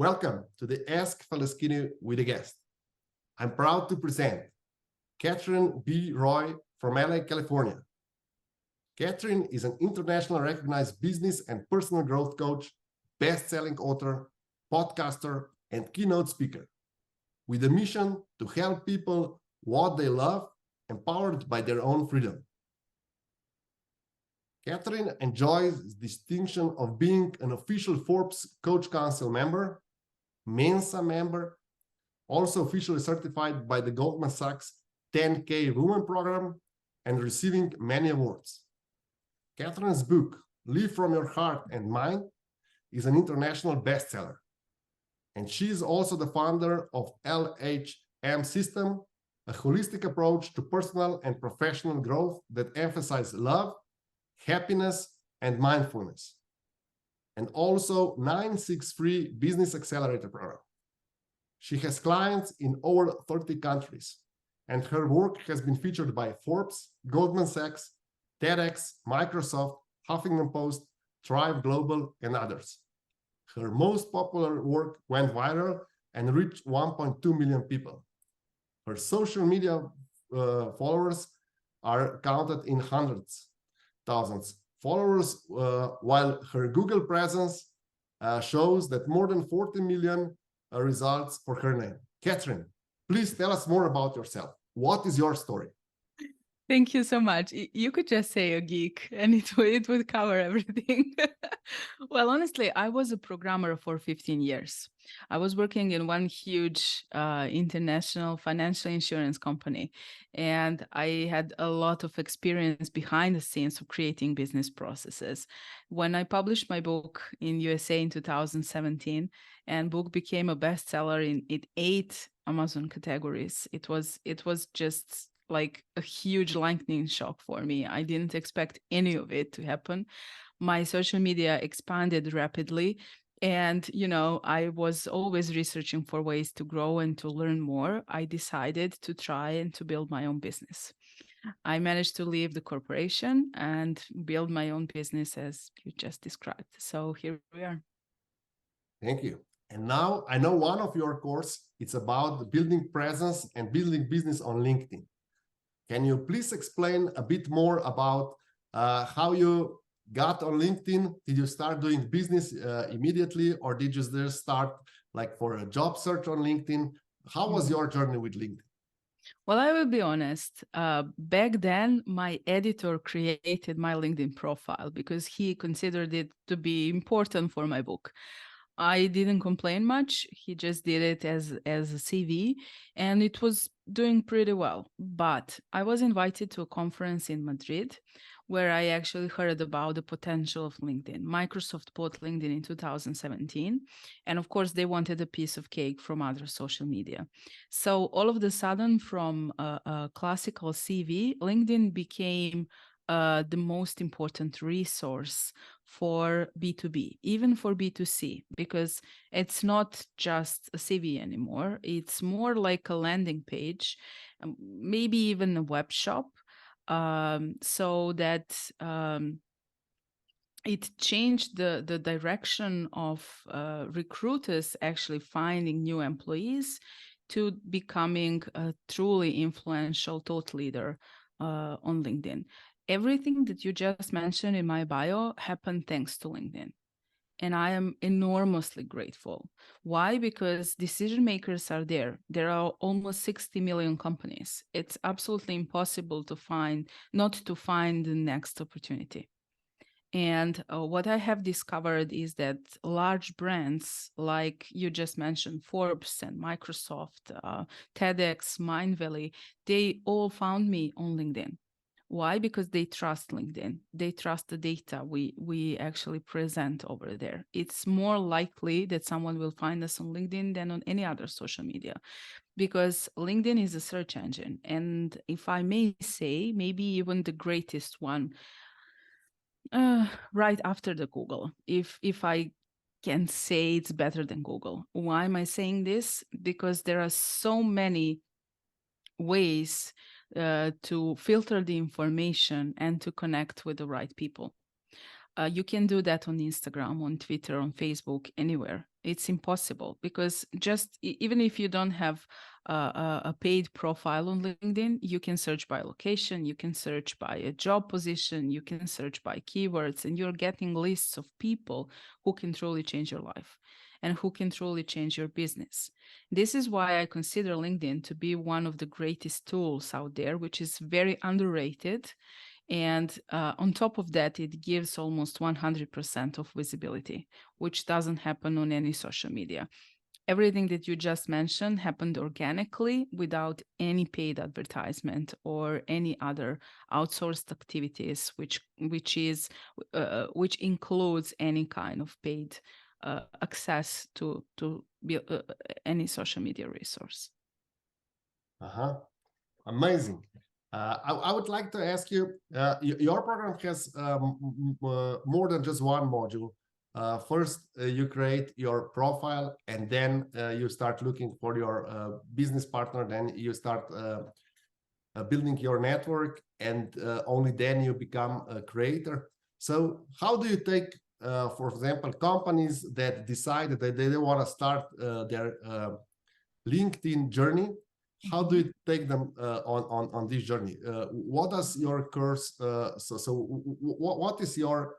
Welcome to the Ask Falaskini with a Guest. I'm proud to present Catherine B. Roy from LA, California. Catherine is an internationally recognized business and personal growth coach, best-selling author, podcaster, and keynote speaker, with a mission to help people what they love, empowered by their own freedom. Catherine enjoys the distinction of being an official Forbes Coach Council member, MENSA member, also officially certified by the Goldman Sachs 10K Women program, and receiving many awards. Catherine's book, Live from Your Heart and Mind, is an international bestseller. And she is also the founder of LHM System, a holistic approach to personal and professional growth that emphasizes love, happiness, and mindfulness. And also 963 Business Accelerator program. She has clients in over 30 countries, and her work has been featured by Forbes, Goldman Sachs, TEDx, Microsoft, Huffington Post, Thrive Global, and others. Her most popular work went viral and reached 1.2 million people. Her social media followers are counted in hundreds, thousands followers, while her Google presence shows that more than 40 million results for her name. Catherine, please tell us more about yourself. What is your story? Thank you so much. You could just say a geek and it would cover everything. Well, honestly, I was a programmer for 15 years. I was working in one huge international financial insurance company, and I had a lot of experience behind the scenes of creating business processes. When I published my book in USA in 2017, and book became a bestseller in 8 Amazon categories, it was just like a huge lightning shock for me. I didn't expect any of it to happen. My social media expanded rapidly. And, I was always researching for ways to grow and to learn more. I decided to try and to build my own business. I managed to leave the corporation and build my own business as you just described. So here we are. Thank you. And now I know one of your course, it's about building presence and building business on LinkedIn. Can you please explain a bit more about how you got on LinkedIn? Did you start doing business immediately, or did you just start like for a job search on LinkedIn? How was your journey with LinkedIn? Well, I will be honest. Back then, my editor created my LinkedIn profile because he considered it to be important for my book. I didn't complain much. He just did it as a CV, and it was doing pretty well. But I was invited to a conference in Madrid where I actually heard about the potential of LinkedIn. Microsoft bought LinkedIn in 2017, and of course, they wanted a piece of cake from other social media. So all of a sudden, from a classical CV, LinkedIn became the most important resource for B2B, even for B2C, because it's not just a CV anymore. It's more like a landing page, maybe even a web shop, so that it changed the direction of recruiters actually finding new employees to becoming a truly influential thought leader on LinkedIn. Everything that you just mentioned in my bio happened thanks to LinkedIn. And I am enormously grateful. Why? Because decision makers are there. There are almost 60 million companies. It's absolutely impossible not to find the next opportunity. And what I have discovered is that large brands, like you just mentioned, Forbes and Microsoft, TEDx, Mindvalley, they all found me on LinkedIn. Why? Because they trust LinkedIn. They trust the data we actually present over there. It's more likely that someone will find us on LinkedIn than on any other social media, because LinkedIn is a search engine. And if I may say, maybe even the greatest one, right after the Google, if I can say it's better than Google. Why am I saying this? Because there are so many ways to filter the information and to connect with the right people. You can do that on Instagram, on Twitter, on Facebook, anywhere. It's impossible because just even if you don't have a paid profile on LinkedIn, you can search by location, you can search by a job position, you can search by keywords, and you're getting lists of people who can truly change your life and who can truly change your business. This is why I consider LinkedIn to be one of the greatest tools out there, which is very underrated. And on top of that, it gives almost 100% of visibility, which doesn't happen on any social media. Everything that you just mentioned happened organically without any paid advertisement or any other outsourced activities, which includes any kind of paid access to any social media resource. Amazing. I would like to ask you, your program has more than just one module. First, you create your profile, and then you start looking for your business partner. Then you start building your network, and only then you become a creator. So how do you take, for example, companies that decide that they want to start their LinkedIn journey? How do you take them on this journey? What does your course, what is your,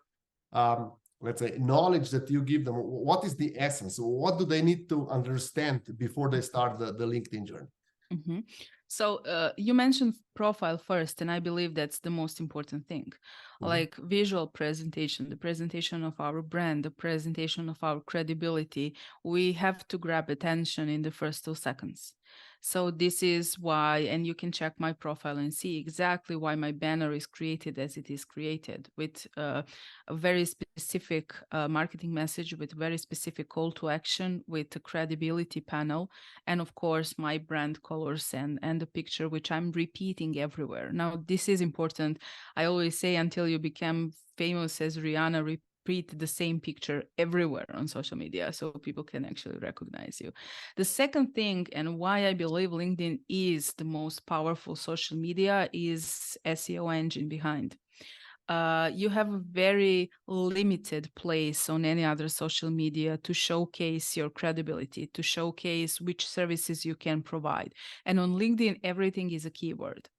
let's say, knowledge that you give them? What is the essence? What do they need to understand before they start the LinkedIn journey? Mm-hmm. So you mentioned profile first, and I believe that's the most important thing. Mm-hmm. Like visual presentation, the presentation of our brand, the presentation of our credibility, we have to grab attention in the first 2 seconds. So this is why, and you can check my profile and see exactly why my banner is created as it is created, with a very specific marketing message, with very specific call to action, with a credibility panel, and of course my brand colors and the picture, which I'm repeating everywhere. Now, this is important. I always say, until you become famous as Rihanna, repeat the same picture everywhere on social media so people can actually recognize you. The second thing, and why I believe LinkedIn is the most powerful social media, is SEO engine behind. You have a very limited place on any other social media to showcase your credibility, to showcase which services you can provide. And on LinkedIn, everything is a keyword.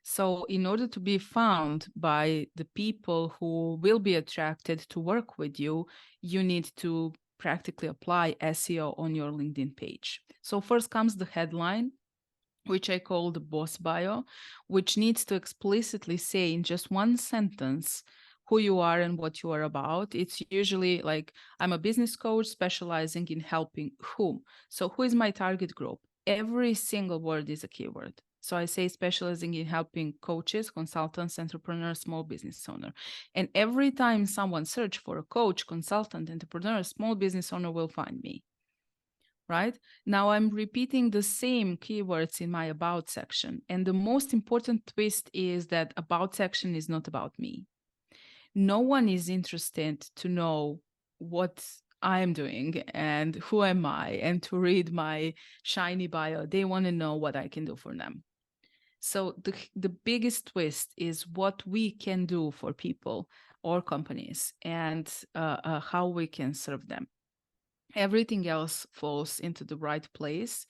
So in order to be found by the people who will be attracted to work with you, you need to practically apply SEO on your LinkedIn page. So first comes the headline, which I call the boss bio, which needs to explicitly say in just one sentence who you are and what you are about. It's usually like, I'm a business coach specializing in helping whom. So who is my target group? Every single word is a keyword. So I say specializing in helping coaches, consultants, entrepreneurs, small business owner. And every time someone search for a coach, consultant, entrepreneur, small business owner will find me. Right? Now I'm repeating the same keywords in my about section. And the most important twist is that about section is not about me. No one is interested to know what I'm doing and who am I and to read my shiny bio. They want to know what I can do for them. So the biggest twist is what we can do for people or companies and how we can serve them. Everything else falls into the right place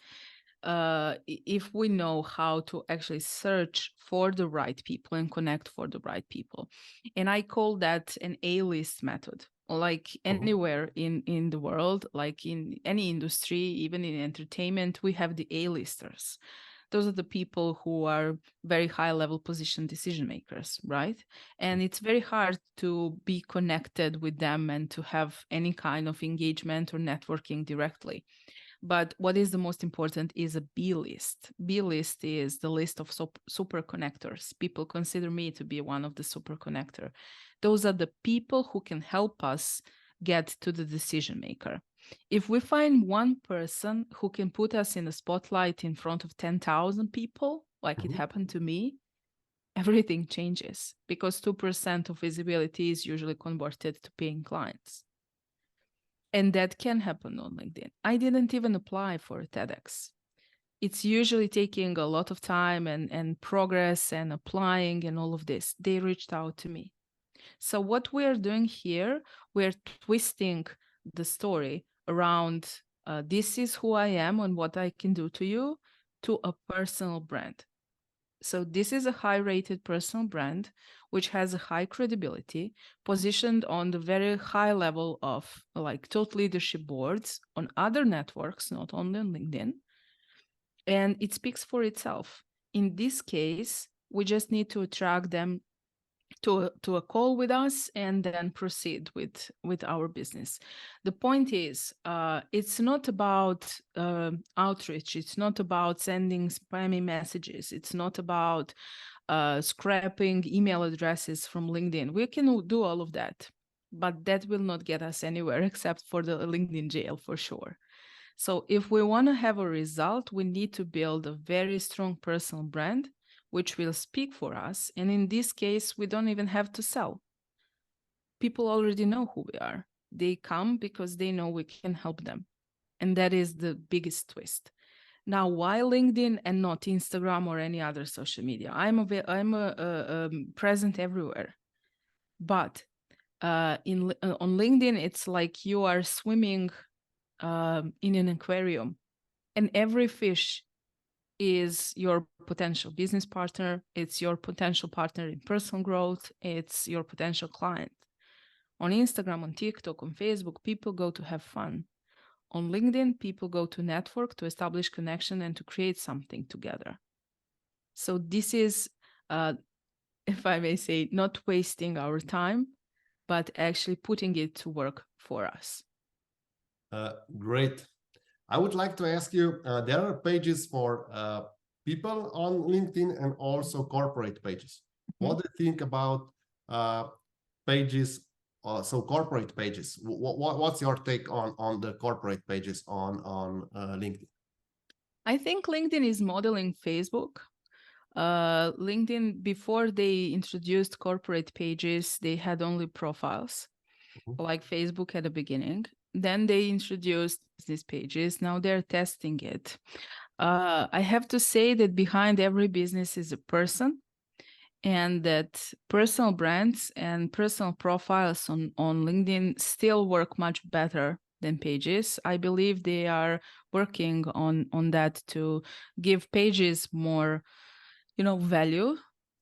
if we know how to actually search for the right people and connect for the right people. And I call that an A-list method. Like anywhere in the world, like in any industry, even in entertainment, we have the A-listers. Those are the people who are very high level position decision makers, right? And it's very hard to be connected with them and to have any kind of engagement or networking directly. But what is the most important is a B list. B list is the list of super connectors. People consider me to be one of the super connector. Those are the people who can help us get to the decision maker. If we find one person who can put us in the spotlight in front of 10,000 people, like it happened to me, everything changes because 2% of visibility is usually converted to paying clients. And that can happen on LinkedIn. I didn't even apply for a TEDx. It's usually taking a lot of time and progress and applying and all of this. They reached out to me. So what we are doing here, we're twisting the story around this is who I am and what I can do to you, to a personal brand. So this is a high-rated personal brand, which has a high credibility, positioned on the very high level of like thought leadership boards on other networks, not only on LinkedIn. And it speaks for itself. In this case, we just need to attract them to a call with us and then proceed with our business. The point is, it's not about outreach. It's not about sending spammy messages. It's not about scraping email addresses from LinkedIn. We can do all of that, but that will not get us anywhere except for the LinkedIn jail for sure. So if we want to have a result, we need to build a very strong personal brand which will speak for us. And in this case, we don't even have to sell. People already know who we are. They come because they know we can help them. And that is the biggest twist. Now, why LinkedIn and not Instagram or any other social media? I'm present everywhere. But on LinkedIn, it's like you are swimming in an aquarium, and every fish is your potential business partner. It's your potential partner in personal growth. It's your potential client. On Instagram, on TikTok, on Facebook, people go to have fun. On LinkedIn, people go to network, to establish connection, and to create something together. So this is, if I may say, not wasting our time, but actually putting it to work for us. Great. I would like to ask you, there are pages for people on LinkedIn and also corporate pages. Mm-hmm. What do you think about pages, so corporate pages? What's your take on the corporate pages on LinkedIn? I think LinkedIn is modeling Facebook. LinkedIn, before they introduced corporate pages, they had only profiles, mm-hmm. like Facebook at the beginning. Then they introduced these pages. Now they're testing it. I have to say that behind every business is a person, and that personal brands and personal profiles on LinkedIn still work much better than pages. I believe they are working on that to give pages more, value.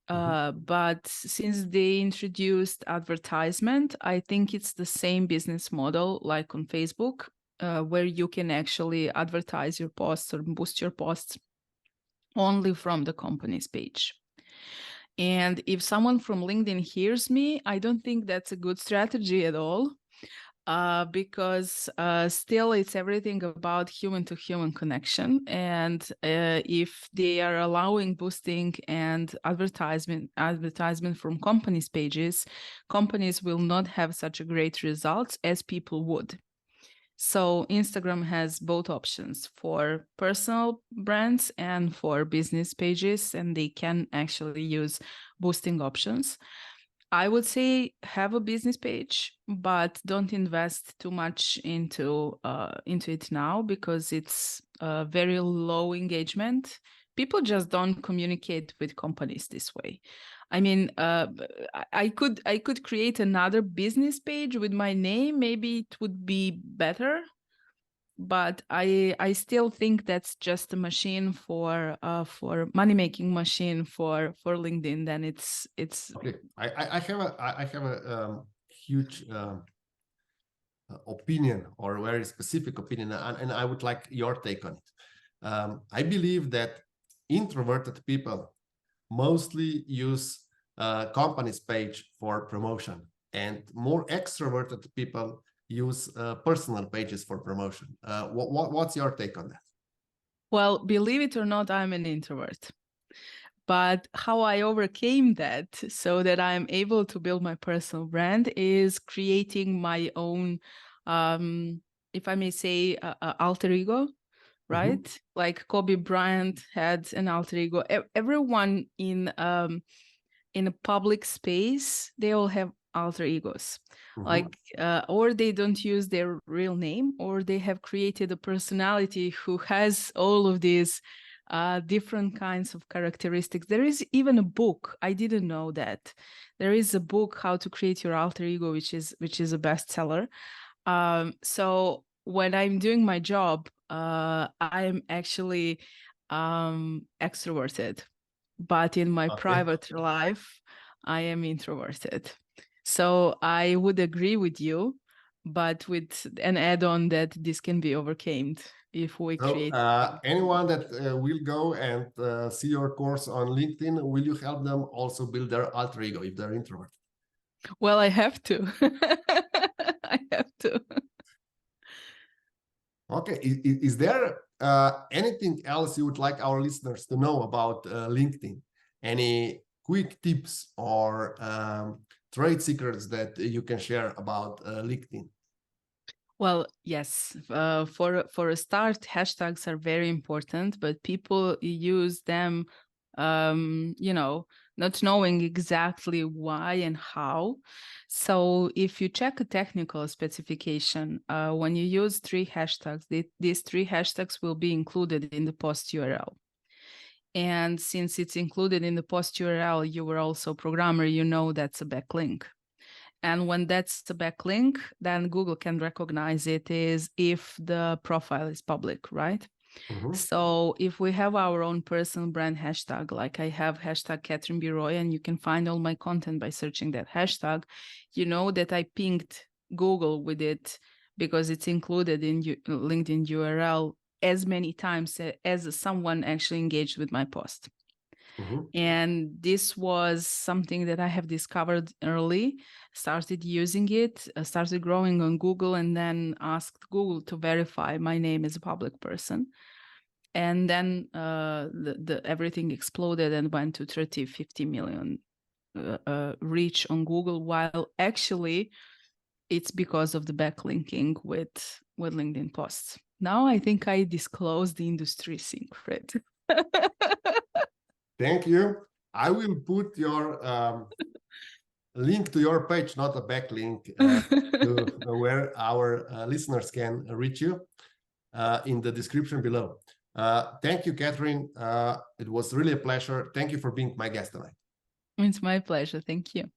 But since they introduced advertisement, I think it's the same business model like on Facebook, where you can actually advertise your posts or boost your posts only from the company's page. And if someone from LinkedIn hears me, I don't think that's a good strategy at all. Because still it's everything about human-to-human connection. And if they are allowing boosting and advertisement from companies' pages, companies will not have such a great results as people would. So Instagram has both options for personal brands and for business pages, and they can actually use boosting options. I would say have a business page, but don't invest too much into it now, because it's very low engagement. People just don't communicate with companies this way. I mean, I could create another business page with my name. Maybe it would be better. But I still think that's just a machine for money-making machine for LinkedIn. Then it's okay. I have a huge opinion, or a very specific opinion, and I would like your take on it. I believe that introverted people mostly use company's page for promotion, and more extroverted people use personal pages for promotion. What's your take on that? Well, believe it or not, I'm an introvert. But how I overcame that so that I'm able to build my personal brand is creating my own, if I may say, alter ego, right? Mm-hmm. Like Kobe Bryant had an alter ego. Everyone in a public space, they all have alter egos. Mm-hmm. Like or they don't use their real name, or they have created a personality who has all of these different kinds of characteristics. There is even a book. I didn't know that. There is a book, How to Create Your Alter Ego, which is a bestseller. So when I'm doing my job, I'm actually extroverted, but in my private life, I am introverted. So I would agree with you, but with an add-on that this can be overcome if we create. Anyone that will go and see your course on LinkedIn, will you help them also build their alter ego if they're introverted? Well, I have to. I have to. Okay. Is there anything else you would like our listeners to know about LinkedIn? Any quick tips or trade secrets that you can share about LinkedIn? Well, yes. For a start, hashtags are very important, but people use them, not knowing exactly why and how. So if you check a technical specification, when you use 3 hashtags, these 3 hashtags will be included in the post URL. And since it's included in the post URL, you were also a programmer, you know that's a backlink. And when that's the backlink, then Google can recognize it as if the profile is public, right? Mm-hmm. So if we have our own personal brand hashtag, like I have hashtag Catherine B. Roy, and you can find all my content by searching that hashtag, you know that I pinged Google with it because it's included in LinkedIn URL as many times as someone actually engaged with my post. Mm-hmm. And this was something that I have discovered early, started using it, started growing on Google, and then asked Google to verify my name as a public person. And then everything exploded and went to 30, 50 million reach on Google, while actually it's because of the backlinking with LinkedIn posts. Now I think I disclosed the industry secret. Thank you. I will put your link to your page, not a backlink, to where our listeners can reach you in the description below. Thank you, Catherine. It was really a pleasure. Thank you for being my guest tonight. It's my pleasure. Thank you.